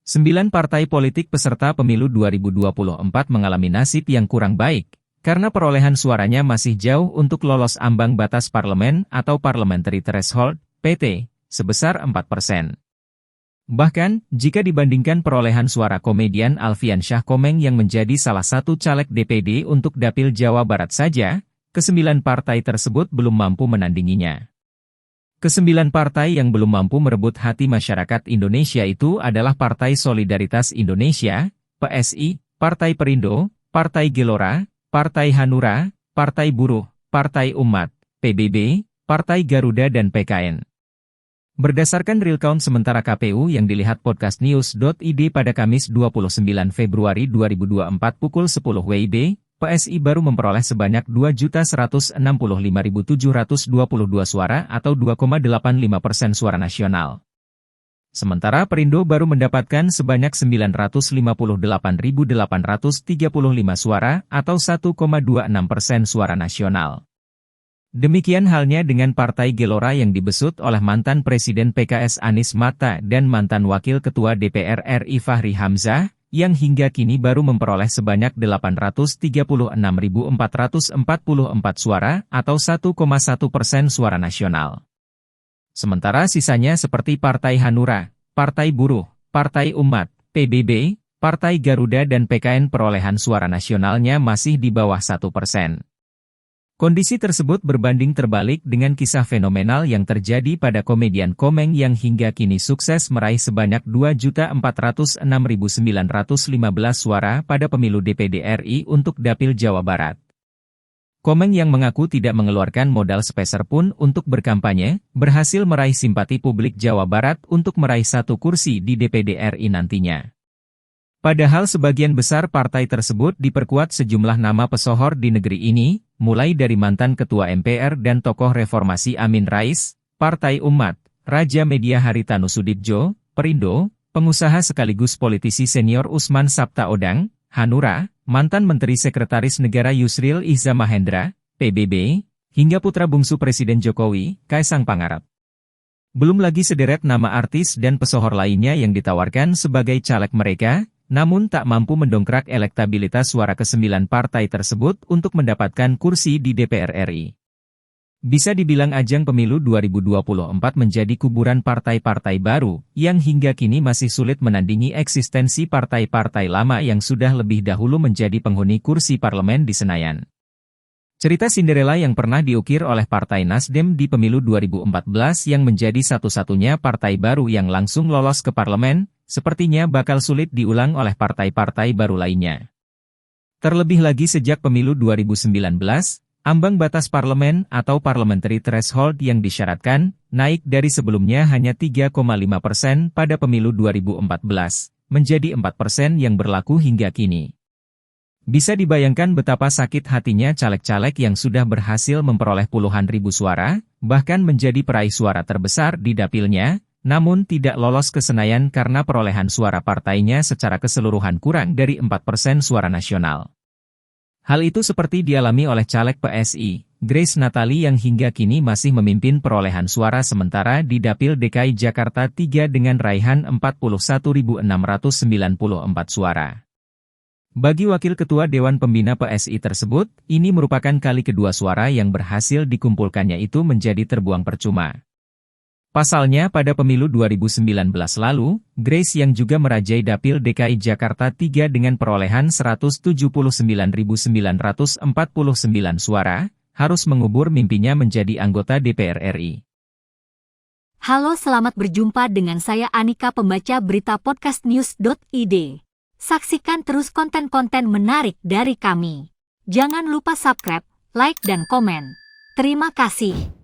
9 partai politik peserta pemilu 2024 mengalami nasib yang kurang baik, karena perolehan suaranya masih jauh untuk lolos ambang batas parlemen atau parliamentary threshold, PT, sebesar 4%. Bahkan, jika dibandingkan perolehan suara komedian Alfian Syah Komeng yang menjadi salah satu caleg DPD untuk Dapil Jawa Barat saja, ke-9 partai tersebut belum mampu menandinginya. Ke-9 partai yang belum mampu merebut hati masyarakat Indonesia itu adalah Partai Solidaritas Indonesia, PSI, Partai Perindo, Partai Gelora, Partai Hanura, Partai Buruh, Partai Umat, PBB, Partai Garuda dan PKN. Berdasarkan real count sementara KPU yang dilihat podcastnews.id pada Kamis 29 Februari 2024 pukul 10 WIB, PSI baru memperoleh sebanyak 2.165.722 suara atau 2,85% suara nasional. Sementara Perindo baru mendapatkan sebanyak 958.835 suara atau 1,26% suara nasional. Demikian halnya dengan Partai Gelora yang dibesut oleh mantan Presiden PKS Anies Mata dan mantan Wakil Ketua DPR RI Fahri Hamzah, yang hingga kini baru memperoleh sebanyak 836.444 suara atau 1,1% suara nasional. Sementara sisanya seperti Partai Hanura, Partai Buruh, Partai Umat, PBB, Partai Garuda dan PKN perolehan suara nasionalnya masih di bawah 1%. Kondisi tersebut berbanding terbalik dengan kisah fenomenal yang terjadi pada komedian Komeng yang hingga kini sukses meraih sebanyak 2.406.915 suara pada pemilu DPD RI untuk Dapil Jawa Barat. Komeng yang mengaku tidak mengeluarkan modal sepeser pun untuk berkampanye, berhasil meraih simpati publik Jawa Barat untuk meraih 1 kursi di DPD RI nantinya. Padahal sebagian besar partai tersebut diperkuat sejumlah nama pesohor di negeri ini, mulai dari mantan Ketua MPR dan tokoh reformasi Amin Rais, Partai Umat, Raja Media Haritanu Sudibjo, Perindo, pengusaha sekaligus politisi senior Usman Sabtaodang, Hanura, mantan Menteri Sekretaris Negara Yusril Iza Mahendra, PBB, hingga putra bungsu Presiden Jokowi, Kaisang Pangarep. Belum lagi sederet nama artis dan pesohor lainnya yang ditawarkan sebagai caleg mereka, namun tak mampu mendongkrak elektabilitas suara ke-9 partai tersebut untuk mendapatkan kursi di DPR RI. Bisa dibilang ajang pemilu 2024 menjadi kuburan partai-partai baru, yang hingga kini masih sulit menandingi eksistensi partai-partai lama yang sudah lebih dahulu menjadi penghuni kursi parlemen di Senayan. Cerita Cinderella yang pernah diukir oleh Partai Nasdem di pemilu 2014 yang menjadi satu-satunya partai baru yang langsung lolos ke parlemen, sepertinya bakal sulit diulang oleh partai-partai baru lainnya. Terlebih lagi sejak pemilu 2019, ambang batas parlemen atau parliamentary threshold yang disyaratkan, naik dari sebelumnya hanya 3,5% pada pemilu 2014, menjadi 4% yang berlaku hingga kini. Bisa dibayangkan betapa sakit hatinya caleg-caleg yang sudah berhasil memperoleh puluhan ribu suara, bahkan menjadi peraih suara terbesar di dapilnya, namun tidak lolos ke Senayan karena perolehan suara partainya secara keseluruhan kurang dari 4% suara nasional. Hal itu seperti dialami oleh caleg PSI, Grace Natali yang hingga kini masih memimpin perolehan suara sementara di Dapil DKI Jakarta 3 dengan raihan 41.694 suara. Bagi Wakil Ketua Dewan Pembina PSI tersebut, ini merupakan kali kedua suara yang berhasil dikumpulkannya itu menjadi terbuang percuma. Pasalnya pada pemilu 2019 lalu, Grace yang juga merajai Dapil DKI Jakarta 3 dengan perolehan 179.949 suara, harus mengubur mimpinya menjadi anggota DPR RI. Halo, selamat berjumpa dengan saya Anika, pembaca berita podcastnews.id. Saksikan terus konten-konten menarik dari kami. Jangan lupa subscribe, like dan komen. Terima kasih.